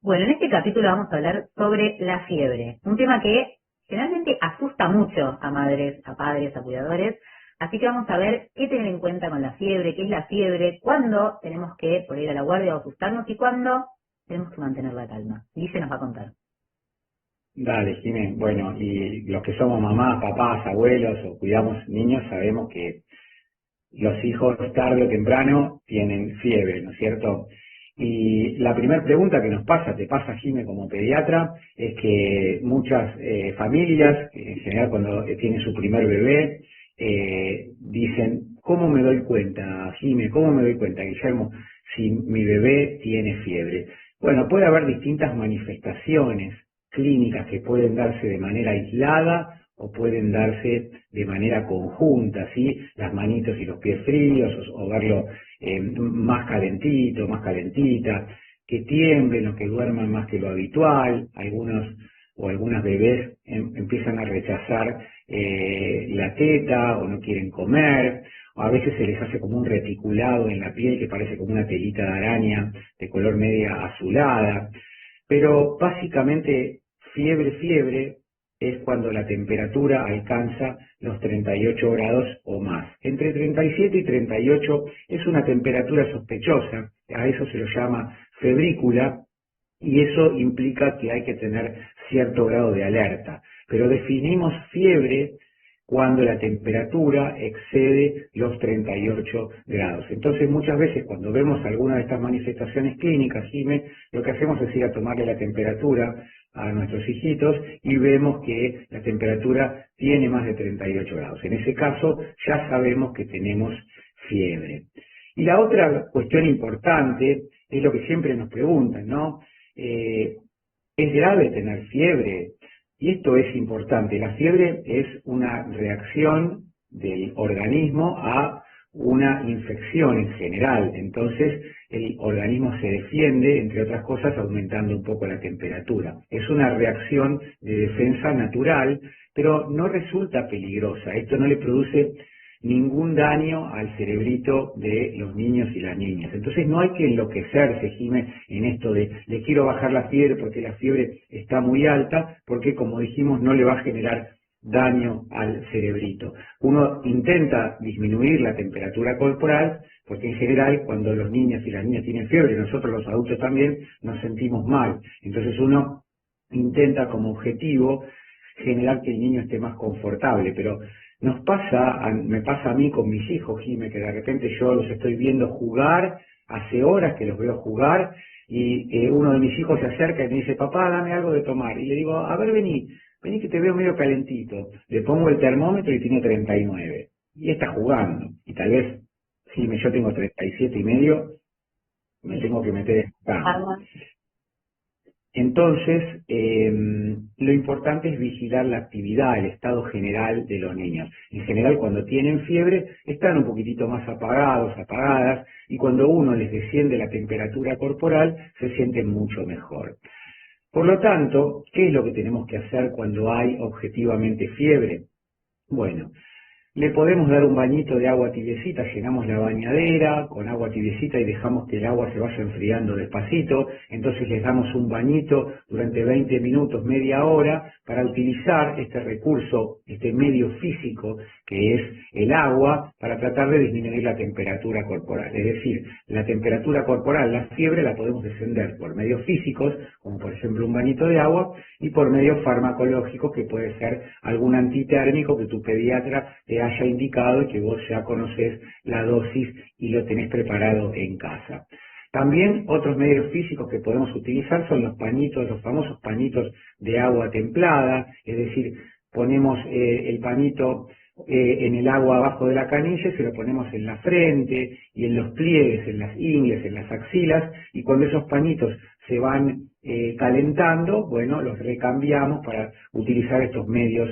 Bueno, en este capítulo vamos a hablar sobre la fiebre, un tema que generalmente asusta mucho a madres, a padres, a cuidadores, así que vamos a ver qué tener en cuenta con la fiebre, qué es la fiebre, cuándo tenemos que por ir a la guardia o asustarnos y cuándo tenemos que mantener la calma. Lice nos va a contar. Dale, Jiménez. Bueno, y los que somos mamás, papás, abuelos o cuidamos niños sabemos que los hijos tarde o temprano tienen fiebre, ¿no es cierto? Y la primera pregunta que nos pasa, te pasa, Jimé, como pediatra, es que muchas familias, en general cuando tienen su primer bebé, dicen, ¿cómo me doy cuenta, Jimé? ¿Cómo me doy cuenta, Guillermo, si mi bebé tiene fiebre? Bueno, puede haber distintas manifestaciones clínicas que pueden darse de manera aislada o pueden darse de manera conjunta, ¿sí? Las manitos y los pies fríos, o verlo más calentito, más calentita, que tiemblen o que duerman más que lo habitual. Algunos o algunas bebés empiezan a rechazar la teta o no quieren comer, o a veces se les hace como un reticulado en la piel que parece como una telita de araña de color media azulada. Pero básicamente fiebre es cuando la temperatura alcanza los 38 grados o más. Entre 37 y 38 es una temperatura sospechosa, a eso se lo llama febrícula, y eso implica que hay que tener cierto grado de alerta. Pero definimos fiebre cuando la temperatura excede los 38 grados. Entonces, muchas veces cuando vemos alguna de estas manifestaciones clínicas, Jimé, lo que hacemos es ir a tomarle la temperatura a nuestros hijitos y vemos que la temperatura tiene más de 38 grados. En ese caso, ya sabemos que tenemos fiebre. Y la otra cuestión importante es lo que siempre nos preguntan, ¿no? ¿Es grave tener fiebre? Y esto es importante. La fiebre es una reacción del organismo a una infección en general. Entonces, el organismo se defiende, entre otras cosas, aumentando un poco la temperatura. Es una reacción de defensa natural, pero no resulta peligrosa. Esto no le produce ningún daño al cerebrito de los niños y las niñas. Entonces no hay que enloquecerse, Jimé, en esto de le quiero bajar la fiebre porque la fiebre está muy alta, porque como dijimos no le va a generar daño al cerebrito. Uno intenta disminuir la temperatura corporal, porque en general cuando los niños y las niñas tienen fiebre, nosotros los adultos también nos sentimos mal. Entonces uno intenta como objetivo generar que el niño esté más confortable, pero me pasa a mí con mis hijos, Jimé, que de repente yo los estoy viendo jugar, hace horas que los veo jugar, y uno de mis hijos se acerca y me dice, papá, dame algo de tomar. Y le digo, a ver, vení que te veo medio calentito. Le pongo el termómetro y tiene 39. Y está jugando. Y tal vez, Jimé, yo tengo 37 y medio, me tengo que meter en cama. Entonces, lo importante es vigilar la actividad, el estado general de los niños. En general, cuando tienen fiebre, están un poquitito más apagados, apagadas, y cuando uno les desciende la temperatura corporal, se sienten mucho mejor. Por lo tanto, ¿qué es lo que tenemos que hacer cuando hay objetivamente fiebre? Bueno, le podemos dar un bañito de agua tibiecita, llenamos la bañadera con agua tibiecita y dejamos que el agua se vaya enfriando despacito, entonces les damos un bañito durante 20 minutos, media hora, para utilizar este recurso, este medio físico que es el agua, para tratar de disminuir la temperatura corporal. Es decir, la temperatura corporal, la fiebre, la podemos descender por medios físicos, como por ejemplo un bañito de agua, y por medios farmacológicos, que puede ser algún antitérmico que tu pediatra te haya indicado y que vos ya conocés la dosis y lo tenés preparado en casa. También otros medios físicos que podemos utilizar son los pañitos, los famosos pañitos de agua templada, es decir, ponemos el pañito en el agua abajo de la canilla y se lo ponemos en la frente y en los pliegues, en las ingles, en las axilas, y cuando esos pañitos se van calentando, bueno, los recambiamos para utilizar estos medios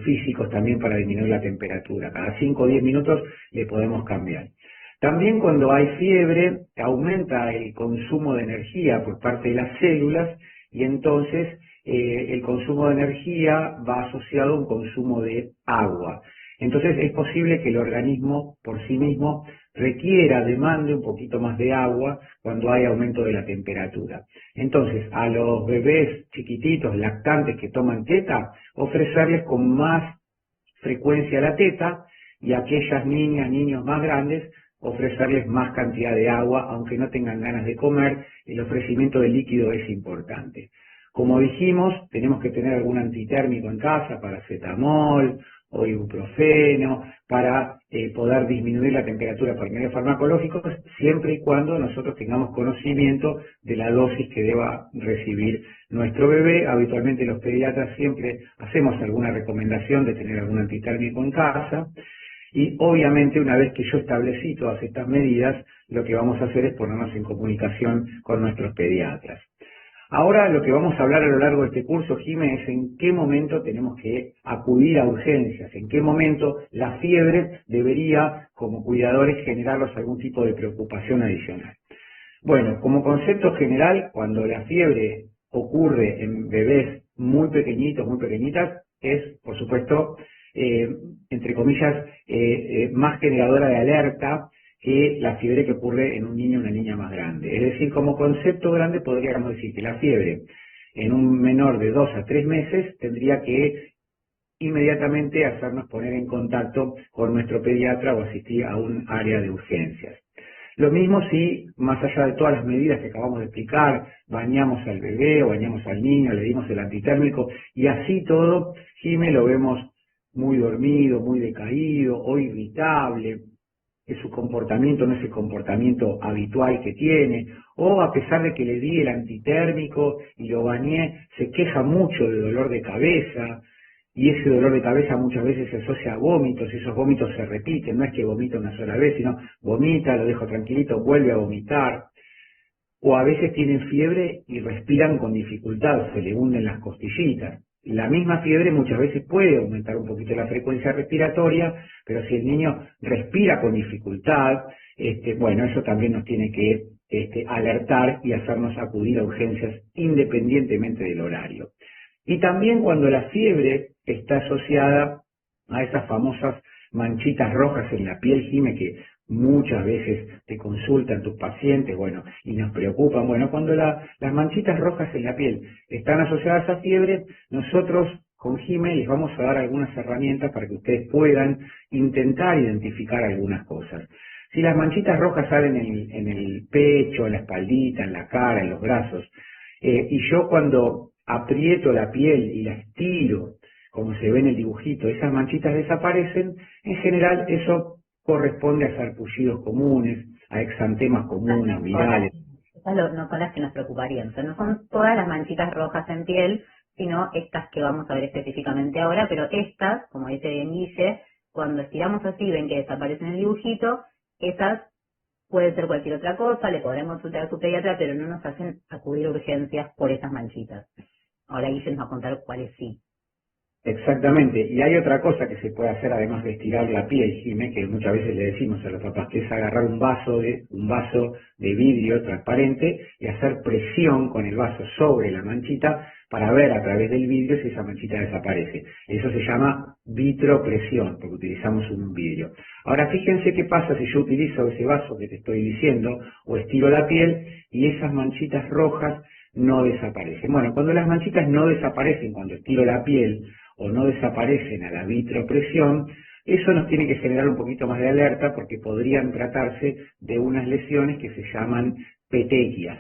físicos también para disminuir la temperatura. Cada 5 o 10 minutos le podemos cambiar. También cuando hay fiebre aumenta el consumo de energía por parte de las células, y entonces el consumo de energía va asociado a un consumo de agua. Entonces es posible que el organismo por sí mismo demande un poquito más de agua cuando hay aumento de la temperatura. Entonces, a los bebés chiquititos, lactantes que toman teta, ofrecerles con más frecuencia la teta, y a aquellas niñas, niños más grandes, ofrecerles más cantidad de agua, aunque no tengan ganas de comer, el ofrecimiento de líquido es importante. Como dijimos, tenemos que tener algún antitérmico en casa, paracetamol o ibuprofeno, para poder disminuir la temperatura por medio farmacológicos, siempre y cuando nosotros tengamos conocimiento de la dosis que deba recibir nuestro bebé. Habitualmente los pediatras siempre hacemos alguna recomendación de tener algún antitérmico en casa, y obviamente una vez que yo establecí todas estas medidas, lo que vamos a hacer es ponernos en comunicación con nuestros pediatras. Ahora lo que vamos a hablar a lo largo de este curso, Jimé, es en qué momento tenemos que acudir a urgencias, en qué momento la fiebre debería, como cuidadores, generarnos algún tipo de preocupación adicional. Bueno, como concepto general, cuando la fiebre ocurre en bebés muy pequeñitos, muy pequeñitas, es, por supuesto, entre comillas, más generadora de alerta que la fiebre que ocurre en un niño o una niña más grande. Es decir, como concepto grande podríamos decir que la fiebre en un menor de 2 a 3 meses tendría que inmediatamente hacernos poner en contacto con nuestro pediatra o asistir a un área de urgencias. Lo mismo si, más allá de todas las medidas que acabamos de explicar, bañamos al bebé o bañamos al niño, le dimos el antitérmico, y así todo, Jimé, lo vemos muy dormido, muy decaído o irritable, que su comportamiento no es el comportamiento habitual que tiene, o a pesar de que le di el antitérmico y lo bañé, se queja mucho de dolor de cabeza, y ese dolor de cabeza muchas veces se asocia a vómitos, esos vómitos se repiten, no es que vomita una sola vez, sino vomita, lo dejo tranquilito, vuelve a vomitar, o a veces tienen fiebre y respiran con dificultad, se le hunden las costillitas. La misma fiebre muchas veces puede aumentar un poquito la frecuencia respiratoria, pero si el niño respira con dificultad, bueno, eso también nos tiene que alertar y hacernos acudir a urgencias independientemente del horario. Y también cuando la fiebre está asociada a esas famosas manchitas rojas en la piel, Jime, que muchas veces te consultan tus pacientes, bueno, y nos preocupan. Bueno, cuando las manchitas rojas en la piel están asociadas a fiebre, nosotros con Jime les vamos a dar algunas herramientas para que ustedes puedan intentar identificar algunas cosas. Si las manchitas rojas salen en el pecho, en la espaldita, en la cara, en los brazos, y yo cuando aprieto la piel y la estiro, como se ve en el dibujito, esas manchitas desaparecen, en general eso corresponde a sarpullidos comunes, a exantemas comunes, virales. Esas no son las que nos preocuparían, o sea, no son todas las manchitas rojas en piel, sino estas que vamos a ver específicamente ahora, pero estas, como dice bien Guille, cuando estiramos así, ven que desaparecen en el dibujito, esas puede ser cualquier otra cosa, le podremos consultar a su pediatra, pero no nos hacen acudir a urgencias por esas manchitas. Ahora Guille nos va a contar cuáles sí. Exactamente, y hay otra cosa que se puede hacer además de estirar la piel, Jimé, que muchas veces le decimos a los papás, que es agarrar un vaso de vidrio transparente y hacer presión con el vaso sobre la manchita para ver a través del vidrio si esa manchita desaparece. Eso se llama vitropresión, porque utilizamos un vidrio. Ahora fíjense qué pasa si yo utilizo ese vaso que te estoy diciendo, o estiro la piel y esas manchitas rojas no desaparecen. Bueno, cuando las manchitas no desaparecen cuando estiro la piel, o no desaparecen a la vitropresión, eso nos tiene que generar un poquito más de alerta porque podrían tratarse de unas lesiones que se llaman petequias.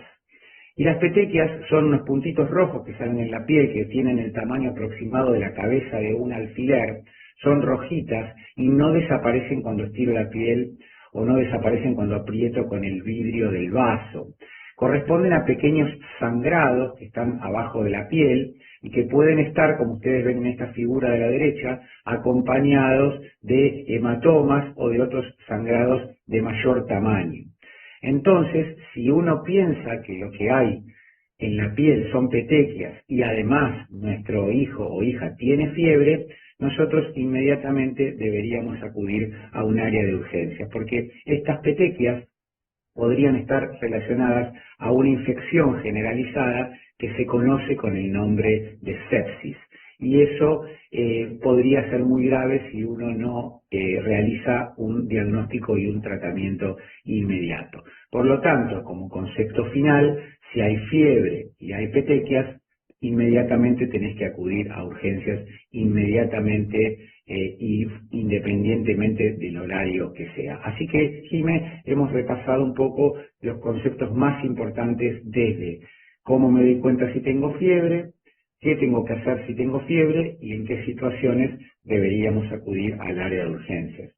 Y las petequias son unos puntitos rojos que salen en la piel que tienen el tamaño aproximado de la cabeza de un alfiler, son rojitas y no desaparecen cuando estiro la piel o no desaparecen cuando aprieto con el vidrio del vaso. Corresponden a pequeños sangrados que están abajo de la piel y que pueden estar, como ustedes ven en esta figura de la derecha, acompañados de hematomas o de otros sangrados de mayor tamaño. Entonces, si uno piensa que lo que hay en la piel son petequias y además nuestro hijo o hija tiene fiebre, nosotros inmediatamente deberíamos acudir a un área de urgencias, porque estas petequias podrían estar relacionadas a una infección generalizada que se conoce con el nombre de sepsis. y eso podría ser muy grave si uno no realiza un diagnóstico y un tratamiento inmediato. Por lo tanto, como concepto final, si hay fiebre y hay petequias, inmediatamente tenés que acudir a urgencias, inmediatamente y independientemente del horario que sea. Así que, Jimé, hemos repasado un poco los conceptos más importantes desde cómo me doy cuenta si tengo fiebre, qué tengo que hacer si tengo fiebre y en qué situaciones deberíamos acudir al área de urgencias.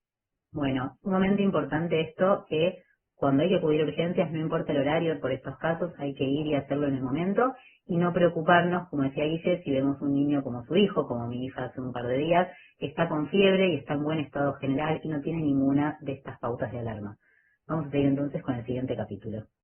Bueno, sumamente importante esto, que cuando hay que acudir a urgencias, no importa el horario, por estos casos hay que ir y hacerlo en el momento y no preocuparnos, como decía Guille, si vemos un niño como su hijo, como mi hija hace un par de días, que está con fiebre y está en buen estado general y no tiene ninguna de estas pautas de alarma. Vamos a seguir entonces con el siguiente capítulo.